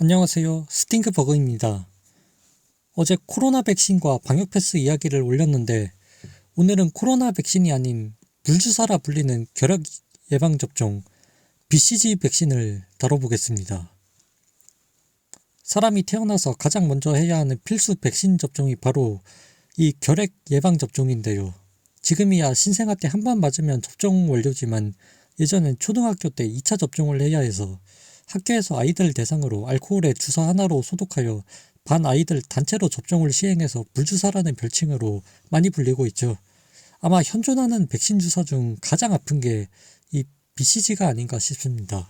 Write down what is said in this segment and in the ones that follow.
안녕하세요. 스팅크버그입니다. 어제 코로나 백신과 방역 패스 이야기를 올렸는데 오늘은 코로나 백신이 아닌 물주사라 불리는 결핵 예방접종 BCG 백신을 다뤄보겠습니다. 사람이 태어나서 가장 먼저 해야 하는 필수 백신 접종이 바로 이 결핵 예방접종인데요. 지금이야 신생아 때 한 번 맞으면 접종 완료지만 예전엔 초등학교 때 2차 접종을 해야 해서 학교에서 아이들 대상으로 알코올에 주사 하나로 소독하여 반 아이들 단체로 접종을 시행해서 물주사라는 별칭으로 많이 불리고 있죠. 아마 현존하는 백신 주사 중 가장 아픈 게 이 BCG가 아닌가 싶습니다.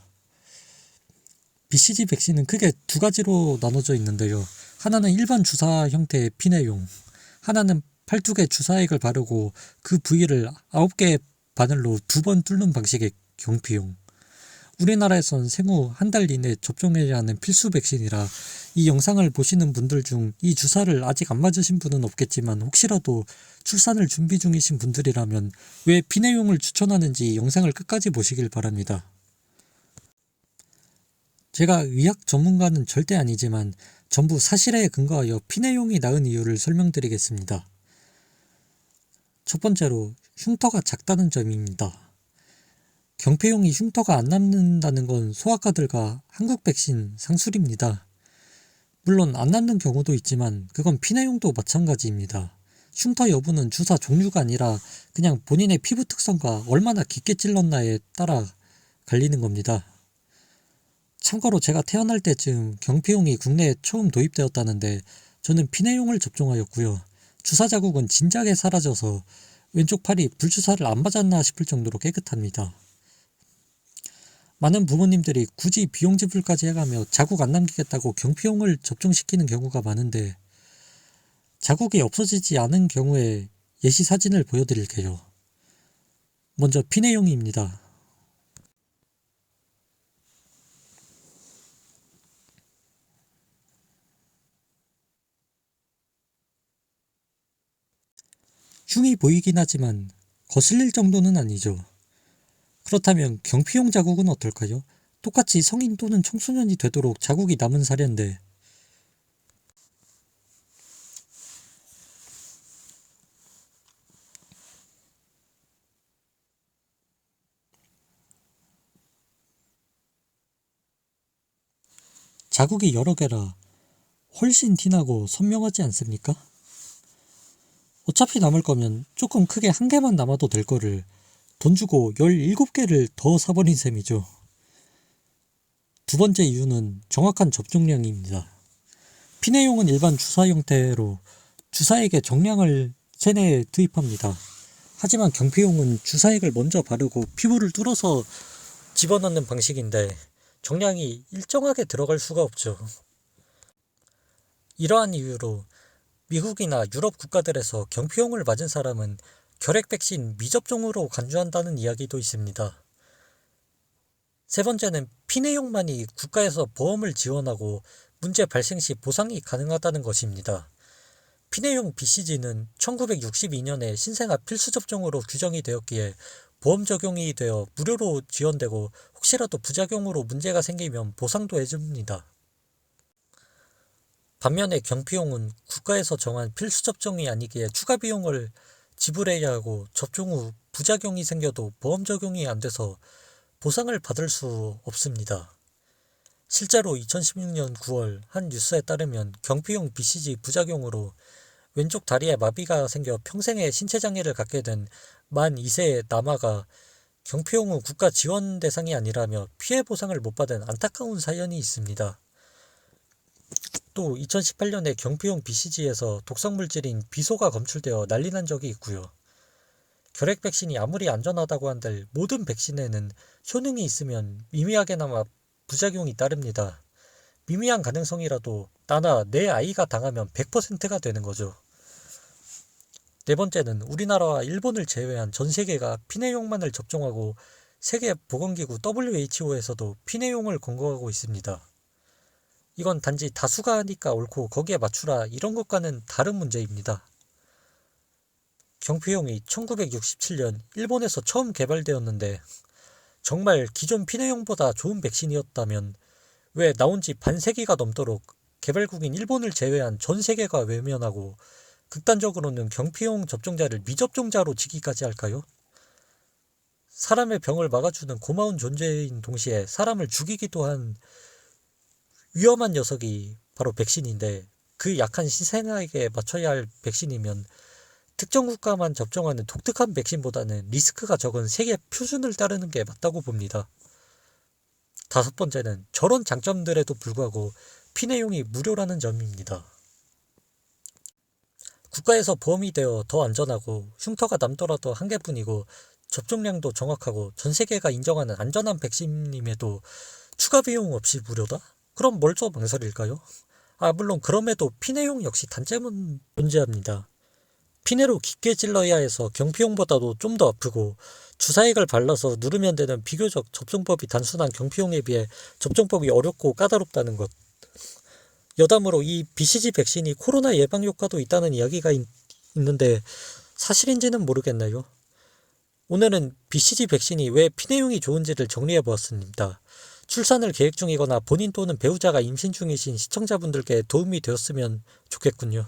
BCG 백신은 크게 두 가지로 나눠져 있는데요. 하나는 일반 주사 형태의 피내용, 하나는 12개 주사액을 바르고 그 부위를 9개의 바늘로 2번 뚫는 방식의 경피용. 우리나라에선 생후 한 달 이내 접종해야 하는 필수 백신이라 이 영상을 보시는 분들 중 이 주사를 아직 안 맞으신 분은 없겠지만 혹시라도 출산을 준비 중이신 분들이라면 왜 피내용을 추천하는지 영상을 끝까지 보시길 바랍니다. 제가 의학 전문가는 절대 아니지만 전부 사실에 근거하여 피내용이 나은 이유를 설명드리겠습니다. 첫 번째로 흉터가 작다는 점입니다. 경폐용이 흉터가 안 남는다는 건 소아과들과 한국 백신 상술입니다. 물론 안 남는 경우도 있지만 그건 피내용도 마찬가지입니다. 흉터 여부는 주사 종류가 아니라 그냥 본인의 피부 특성과 얼마나 깊게 찔렀나에 따라 갈리는 겁니다. 참고로 제가 태어날 때쯤 경피용이 국내에 처음 도입되었다는데 저는 피내용을 접종하였고요. 주사 자국은 진작에 사라져서 왼쪽 팔이 불주사를 안 맞았나 싶을 정도로 깨끗합니다. 많은 부모님들이 굳이 비용 지불까지 해가며 자국 안 남기겠다고 경피용을 접종시키는 경우가 많은데 자국이 없어지지 않은 경우에 예시 사진을 보여드릴게요. 먼저 피내용입니다. 흉이 보이긴 하지만 거슬릴 정도는 아니죠. 그렇다면 경피용 자국은 어떨까요? 똑같이 성인 또는 청소년이 되도록 자국이 남은 사례인데 자국이 여러 개라 훨씬 티나고 선명하지 않습니까? 어차피 남을 거면 조금 크게 한 개만 남아도 될 거를 돈 주고 17개를 더 사버린 셈이죠. 두 번째 이유는 정확한 접종량입니다. 피내용은 일반 주사 형태로 주사액의 정량을 체내에 투입합니다. 하지만 경피용은 주사액을 먼저 바르고 피부를 뚫어서 집어넣는 방식인데 정량이 일정하게 들어갈 수가 없죠. 이러한 이유로 미국이나 유럽 국가들에서 경피용을 맞은 사람은 결핵 백신 미접종으로 간주한다는 이야기도 있습니다. 세 번째는 피내용만이 국가에서 보험을 지원하고 문제 발생 시 보상이 가능하다는 것입니다. 피내용 BCG는 1962년에 신생아 필수 접종으로 규정이 되었기에 보험 적용이 되어 무료로 지원되고 혹시라도 부작용으로 문제가 생기면 보상도 해줍니다. 반면에 경피용은 국가에서 정한 필수 접종이 아니기에 추가 비용을 지불해야 하고 접종 후 부작용이 생겨도 보험 적용이 안 돼서 보상을 받을 수 없습니다. 실제로 2016년 9월 한 뉴스에 따르면 경피용 BCG 부작용으로 왼쪽 다리에 마비가 생겨 평생의 신체장애를 갖게 된 만 2세의 남아가 경피용 후 국가 지원 대상이 아니라며 피해 보상을 못 받은 안타까운 사연이 있습니다. 또 2018년에 경피용 BCG에서 독성물질인 비소가 검출되어 난리 난 적이 있고요. 결핵 백신이 아무리 안전하다고 한들 모든 백신에는 효능이 있으면 미미하게나마 부작용이 따릅니다. 미미한 가능성이라도 나나 내 아이가 당하면 100%가 되는 거죠. 네 번째는 우리나라와 일본을 제외한 전 세계가 피내용만을 접종하고 세계보건기구 WHO에서도 피내용을 권고하고 있습니다. 이건 단지 다수가 하니까 옳고 거기에 맞추라 이런 것과는 다른 문제입니다. 경피용이 1967년 일본에서 처음 개발되었는데 정말 기존 피내용보다 좋은 백신이었다면 왜 나온 지 반세기가 넘도록 개발국인 일본을 제외한 전 세계가 외면하고 극단적으로는 경피용 접종자를 미접종자로 치기까지 할까요? 사람의 병을 막아주는 고마운 존재인 동시에 사람을 죽이기도 한 위험한 녀석이 바로 백신인데, 그 약한 희생아에게 맞춰야 할 백신이면 특정 국가만 접종하는 독특한 백신보다는 리스크가 적은 세계 표준을 따르는 게 맞다고 봅니다. 다섯 번째는 저런 장점들에도 불구하고 피내용이 무료라는 점입니다. 국가에서 보험이 되어 더 안전하고 흉터가 남더라도 한 개뿐이고 접종량도 정확하고 전 세계가 인정하는 안전한 백신임에도 추가 비용 없이 무료다? 그럼 뭘 더 망설일까요? 물론 그럼에도 피내용 역시 단점은 존재합니다. 피내로 깊게 찔러야 해서 경피용보다도 좀 더 아프고, 주사액을 발라서 누르면 되는 비교적 접종법이 단순한 경피용에 비해 접종법이 어렵고 까다롭다는 것. 여담으로 이 BCG 백신이 코로나 예방 효과도 있다는 이야기가 있는데 사실인지는 모르겠나요? 오늘은 BCG 백신이 왜 피내용이 좋은지를 정리해 보았습니다. 출산을 계획 중이거나 본인 또는 배우자가 임신 중이신 시청자분들께 도움이 되었으면 좋겠군요.